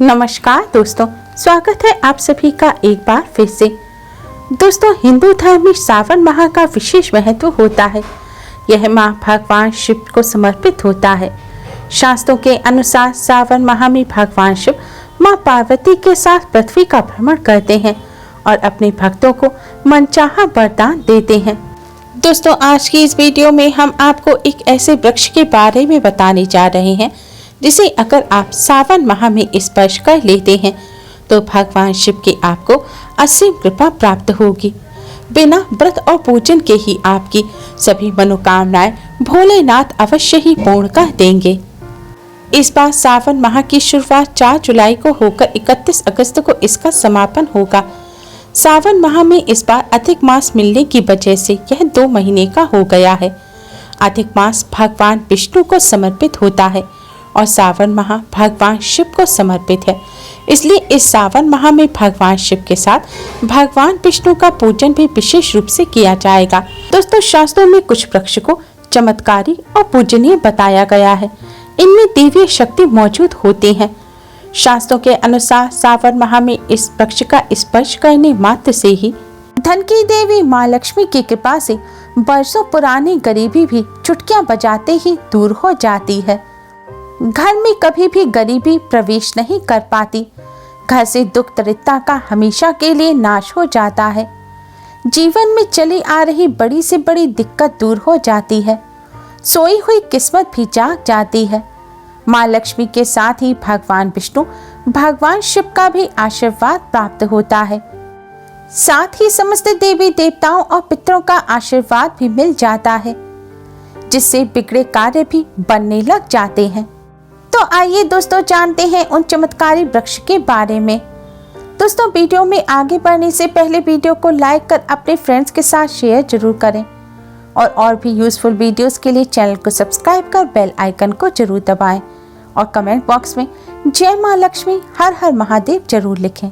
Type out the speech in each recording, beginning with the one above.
नमस्कार दोस्तों, स्वागत है आप सभी का एक बार फिर से। दोस्तों, हिंदू धर्म में सावन माह का विशेष महत्व होता है। यह माह भगवान शिव को समर्पित होता है। शास्त्रों के अनुसार सावन माह में भगवान शिव मां पार्वती के साथ पृथ्वी का भ्रमण करते हैं और अपने भक्तों को मनचाहा वरदान देते हैं। दोस्तों, आज की इस वीडियो में हम आपको एक ऐसे वृक्ष के बारे में बताने जा रहे हैं जिसे अगर आप सावन माह में स्पर्श कर लेते हैं तो भगवान शिव की आपको असीम कृपा प्राप्त होगी। बिना व्रत और पूजन के ही आपकी सभी मनोकामनाएं भोलेनाथ अवश्य ही पूर्ण कर देंगे। इस बार सावन माह की शुरुआत 4 जुलाई को होकर 31 अगस्त को इसका समापन होगा। सावन माह में इस बार अधिक मास मिलने की वजह से यह 2 महीने का हो गया है। अधिक मास भगवान विष्णु को समर्पित होता है और सावन माह भगवान शिव को समर्पित है। इसलिए इस सावन माह में भगवान शिव के साथ भगवान विष्णु का पूजन भी विशेष रूप से किया जाएगा। दोस्तों, शास्त्रों में कुछ वृक्ष को चमत्कारी और पूजनीय बताया गया है। इनमें दैवीय शक्ति मौजूद होती है। शास्त्रों के अनुसार सावन माह में इस वृक्ष का स्पर्श करने मात्र से ही धन की देवी माँ लक्ष्मी की कृपा से वर्षों पुरानी गरीबी भी चुटकियां बजाते ही दूर हो जाती है। घर में कभी भी गरीबी प्रवेश नहीं कर पाती। घर से दुख दरिद्रता का हमेशा के लिए नाश हो जाता है। जीवन में चली आ रही बड़ी से बड़ी दिक्कत दूर हो जाती है। सोई हुई किस्मत भी जाग जाती है। माँ लक्ष्मी के साथ ही भगवान विष्णु, भगवान शिव का भी आशीर्वाद प्राप्त होता है। साथ ही समस्त देवी देवताओं और पितरों का आशीर्वाद भी मिल जाता है, जिससे बिगड़े कार्य भी बनने लग जाते हैं। तो आइए दोस्तों, जानते हैं उन चमत्कारी वृक्ष के बारे में। दोस्तों, वीडियो में आगे बढ़ने से पहले वीडियो को लाइक कर अपने फ्रेंड्स के साथ शेयर जरूर करें और भी यूजफुल वीडियोस के लिए चैनल को सब्सक्राइब कर बेल आइकन को जरूर दबाएं और कमेंट बॉक्स में जय मां लक्ष्मी हर हर महादेव जरूर लिखें।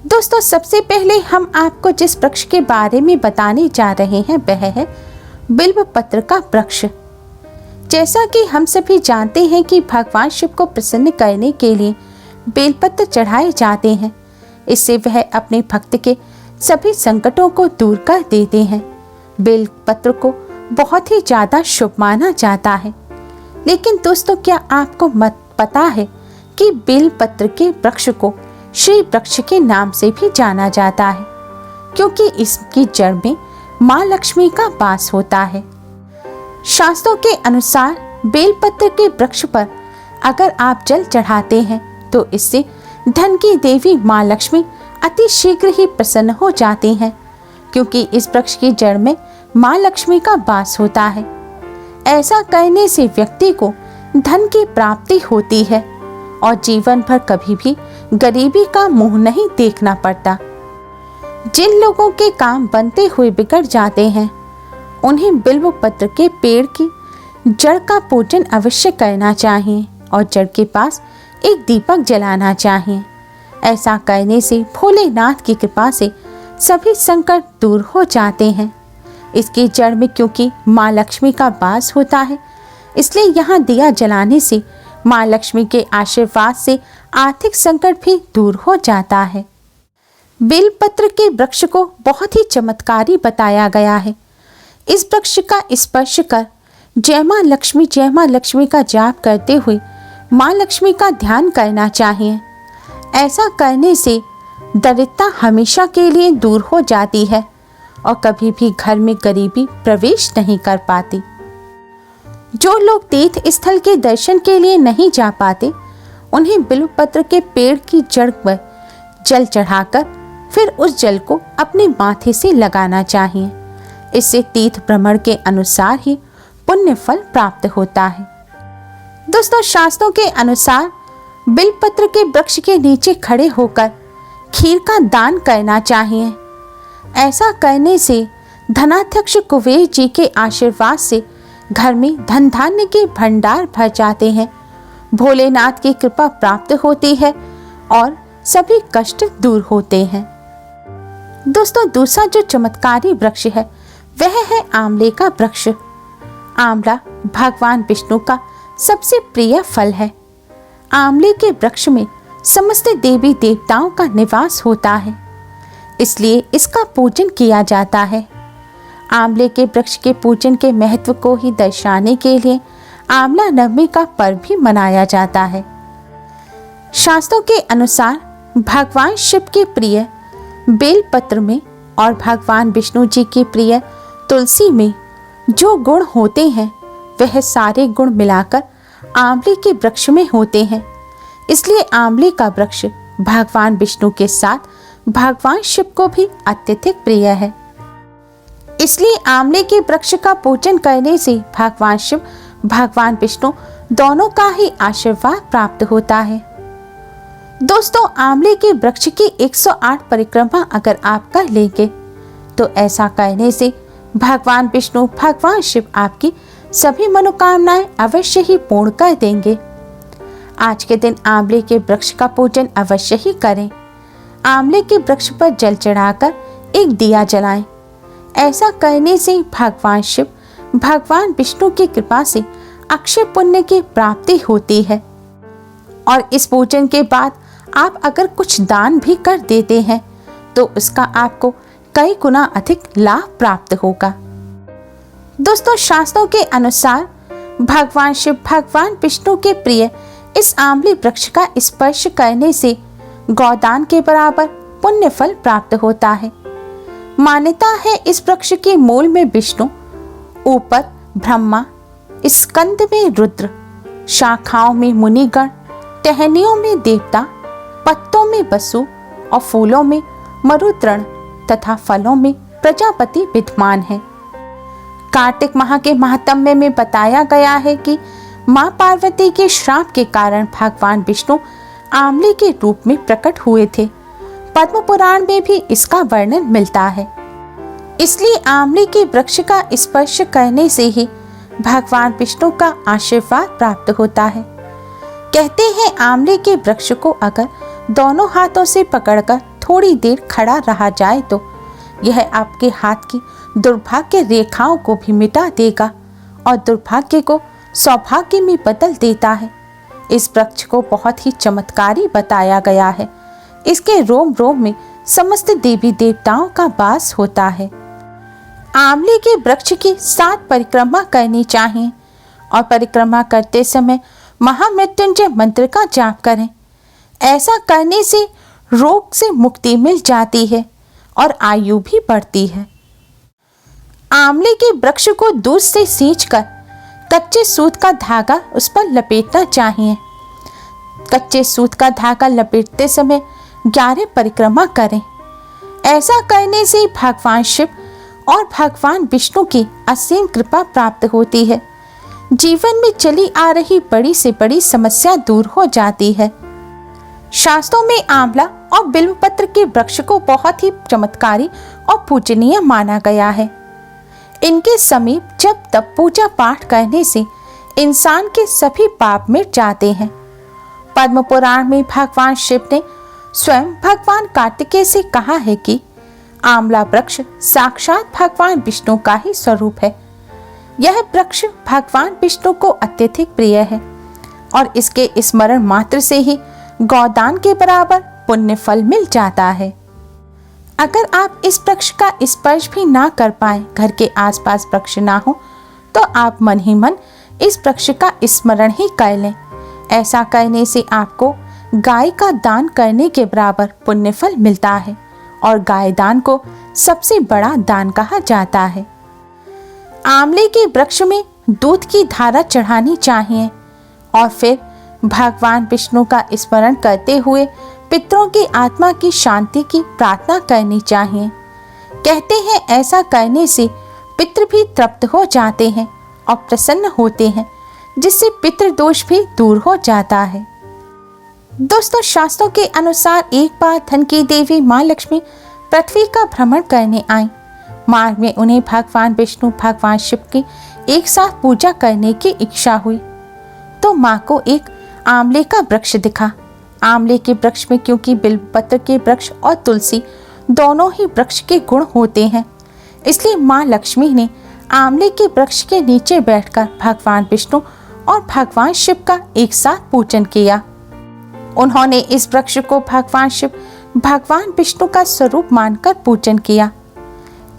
दोस्तों, सबसे पहले हम आपको जिस वृक्ष के बारे में बताने जा रहे हैं वह है बिल्व पत्र का वृक्ष। जैसा कि हम सभी जानते हैं कि भगवान शिव को प्रसन्न करने के लिए बेलपत्र चढ़ाए जाते हैं। इससे वह अपने भक्त के सभी संकटों को दूर कर देते हैं। बेलपत्र को बहुत ही ज्यादा शुभ माना जाता है। लेकिन दोस्तों, क्या आपको पता है कि बेलपत्र के वृक्ष को श्री वृक्ष के नाम से भी जाना जाता है, क्योंकि इसकी जड़ में माँ लक्ष्मी का वास होता है। शास्त्रों के अनुसार बेलपत्र के वृक्ष पर अगर आप जल चढ़ाते हैं तो इससे धन की देवी माँ लक्ष्मी अति शीघ्र ही प्रसन्न हो जाती हैं, क्योंकि इस वृक्ष की जड़ में माँ लक्ष्मी का वास होता है। ऐसा करने से व्यक्ति को धन की प्राप्ति होती है और जीवन भर कभी भी गरीबी का मुंह नहीं देखना पड़ता। जिन लोगों के काम बनते हुए बिगड़ जाते हैं उन्हें बिल्व पत्र के पेड़ की जड़ का पूजन अवश्य करना चाहिए और जड़ के पास एक दीपक जलाना चाहिए। ऐसा करने से भोलेनाथ की कृपा से सभी संकट दूर हो जाते हैं। इसकी जड़ में क्योंकि माँ लक्ष्मी का वास होता है, इसलिए यहाँ दिया जलाने से माँ लक्ष्मी के आशीर्वाद से आर्थिक संकट भी दूर हो जाता है। बेलपत्र के वृक्ष को बहुत ही चमत्कारी बताया गया है। इस वृक्ष का स्पर्श कर जय मां लक्ष्मी का जाप करते हुए मां लक्ष्मी का ध्यान करना चाहिए। ऐसा करने से दरिद्रता हमेशा के लिए दूर हो जाती है और कभी भी घर में गरीबी प्रवेश नहीं कर पाती। जो लोग तीर्थ स्थल के दर्शन के लिए नहीं जा पाते उन्हें बिल्वपत्र के पेड़ की जड़ पर जल चढ़ाकर फिर उस जल को अपने माथे से लगाना चाहिए। इससे तीर्थ भ्रमण के अनुसार ही पुण्य फल प्राप्त होता है। दोस्तों, शास्त्रों के अनुसार बिल्वपत्र के वृक्ष के नीचे खड़े होकर खीर का दान करना चाहिए। ऐसा करने से धनाध्यक्ष कुबेर जी के आशीर्वाद से घर में धन धान्य के भंडार भर जाते हैं। भोलेनाथ की कृपा प्राप्त होती है और सभी कष्ट दूर होते हैं। दोस्तों, दूसरा जो चमत्कारी वृक्ष है वह है आंवले का वृक्ष। आंवला भगवान विष्णु का सबसे प्रिय फल है। आंवले के वृक्ष में समस्त देवी देवताओं का निवास होता है, इसलिए इसका पूजन किया जाता है। आंवले के वृक्ष के पूजन के महत्व को ही दर्शाने के लिए आंवला नवमी का पर्व भी मनाया जाता है। शास्त्रों के अनुसार भगवान शिव के प्रिय बेलपत्र में और भगवान विष्णु जी के प्रिय तुलसी में जो गुण होते हैं वह सारे गुण मिलाकर आंवले के वृक्ष में होते हैं। इसलिए आंवले का वृक्ष भगवान विष्णु के साथ भगवान शिव को भी अत्यधिक प्रिय है। इसलिए आंवले के वृक्ष का पूजन करने से भगवान शिव भगवान विष्णु दोनों का ही आशीर्वाद प्राप्त होता है। दोस्तों, आंवले के वृक्ष की 108 परिक्रमा अगर आप कर लेंगे तो ऐसा करने से भगवान विष्णु भगवान शिव आपकी सभी मनोकामनाएं अवश्य ही पूर्ण कर देंगे। आज के दिन आंवले के वृक्ष का पूजन अवश्य ही करें। आंवले के वृक्ष पर जल चढ़ाकर एक दिया जलाएं। ऐसा करने से भगवान शिव भगवान विष्णु की कृपा से अक्षय पुण्य की प्राप्ति होती है। और इस पूजन के बाद आप अगर कुछ दान भी कर देते हैं तो उसका आपको कई गुना अधिक लाभ प्राप्त होगा। दोस्तों, शास्त्रों के अनुसार भगवान शिव भगवान विष्णु के प्रिय इस आंवले वृक्ष का स्पर्श करने से गौदान के बराबर पुण्य फल प्राप्त होता है। मान्यता है इस वृक्ष के मूल में विष्णु, ऊपर ब्रह्मा, स्कंद में रुद्र, शाखाओं में मुनिगण, टहनियों में देवता, पत्तों में वसु और फूलों में मरुद्गण तथा फलों में प्रजापति विद्यमान है। कार्तिक माह के महात्म्य में बताया गया है कि मां पार्वती के श्राप के कारण भगवान विष्णु आंवले के रूप में प्रकट हुए थे। पद्म पुराण में भी इसका वर्णन मिलता है। इसलिए आंवले के वृक्ष का स्पर्श करने से ही भगवान विष्णु का आशीर्वाद प्राप्त होता है। कहते हैं आंवले के वृक्ष को अगर दोनों हाथों से पकड़कर थोड़ी देर खड़ा रहा जाए तो यह आपके हाथ की दुर्भाग्य रेखाओं को भी मिटा देगा और दुर्भाग्य को सौभाग्य में बदल देता है। इस वृक्ष को बहुत ही चमत्कारी बताया गया है। इसके रोम रोम में समस्त देवी देवताओं का वास होता है। आंवले के वृक्ष की 7 परिक्रमा करनी चाहिए और परिक्रमा करते समय महामृत्युंजय मंत्र का जाप करें। ऐसा करने से रोग से मुक्ति मिल जाती है और आयु भी बढ़ती है। आंवले के वृक्ष को दूध से सींचकर कच्चे सूत का धागा उस पर लपेटना चाहिए। कच्चे सूत का धागा लपेटते समय 11 परिक्रमा करें। ऐसा करने से भगवान शिव और भगवान विष्णु की असीम कृपा प्राप्त होती है। जीवन में चली आ रही बड़ी से बड़ी समस्या दूर हो जाती है। शास्त्रों में आंवला और बिल्वपत्र के वृक्ष को बहुत ही चमत्कारी और पूजनीय माना गया है। इनके समीप जब तब पूजा पाठ करने से इंसान के सभी पाप मिट जाते हैं। पद्म पुराण में भगवान शिव ने स्वयं भगवान कार्तिकेय से कहा है कि आंवला वृक्ष साक्षात भगवान विष्णु का ही स्वरूप है। यह वृक्ष भगवान विष्णु को अत्यधिक प्रिय है और इसके स्मरण मात्र से ही गौदान के बराबर पुण्य फल मिल जाता है। अगर आप इस वृक्ष का स्पर्श भी ना कर पाए, घर के आसपास वृक्ष ना हो, तो आप मन ही मन इस वृक्ष का स्मरण ही कर लें। ऐसा करने से आपको गाय का दान करने के बराबर पुण्य फल मिलता है और गाय दान को सबसे बड़ा दान कहा जाता है। आंवले के वृक्ष में दूध की धारा चढ़ानी चाहिए और फिर भगवान विष्णु का स्मरण करते हुए पितरों की आत्मा की शांति की प्रार्थना करनी चाहिए। कहते हैं ऐसा करने से पितृ भी तृप्त हो जाते हैं और प्रसन्न होते हैं, जिससे पितृदोष भी दूर हो जाता है। दोस्तों, शास्त्रों के अनुसार एक बार धन की देवी माँ लक्ष्मी पृथ्वी का भ्रमण करने आई। मार्ग में उन्हें भगवान विष्णु भगवान शिव की एक साथ पूजा करने की इच्छा हुई तो माँ को एक आंवले का वृक्ष दिखा। आंवले के वृक्ष में क्योंकि बिल्वपत्र के वृक्ष और तुलसी दोनों ही वृक्ष के गुण होते हैं, इसलिए माँ लक्ष्मी ने आंवले के वृक्ष के नीचे बैठकर भगवान विष्णु और भगवान शिव का एक साथ पूजन किया। उन्होंने इस वृक्ष को भगवान शिव, भगवान विष्णु का स्वरूप मानकर पूजन किया।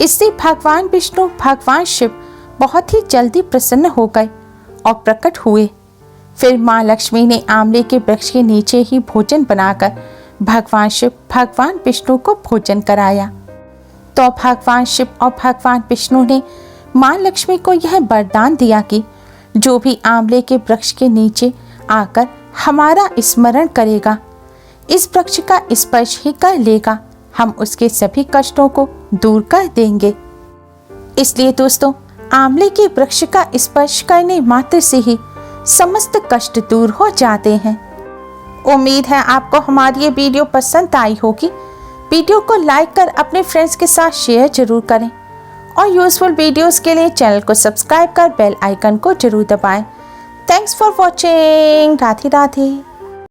इससे भगवान विष्णु, भगवान शिव बहुत ही जल्दी प्रसन्न हो गए और प्रकट हुए। फिर माँ लक्ष्मी ने आंवले के वृक्ष के नीचे ही भोजन बनाकर भगवान शिव, भगवान विष्णु को भोजन कराया। तो भगवान शिव और भगवान विष्णु ने माँ लक्ष्मी को यह वरदान दिया कि जो भी आंवले के वृक्ष के नीचे आकर हमारा स्मरण करेगा, इस वृक्ष का स्पर्श ही कर लेगा, हम उसके सभी कष्टों को दूर कर देंगे। इसलिए दोस्तों, आंवले के वृक्ष का स्पर्श करने मात्र से ही समस्त कष्ट दूर हो जाते हैं। उम्मीद है आपको हमारी ये वीडियो पसंद आई होगी। वीडियो को लाइक कर अपने फ्रेंड्स के साथ शेयर जरूर करें और यूजफुल वीडियोस के लिए चैनल को सब्सक्राइब कर बेल आइकन को जरूर दबाएं। Thanks for watching. Radhe Radhe.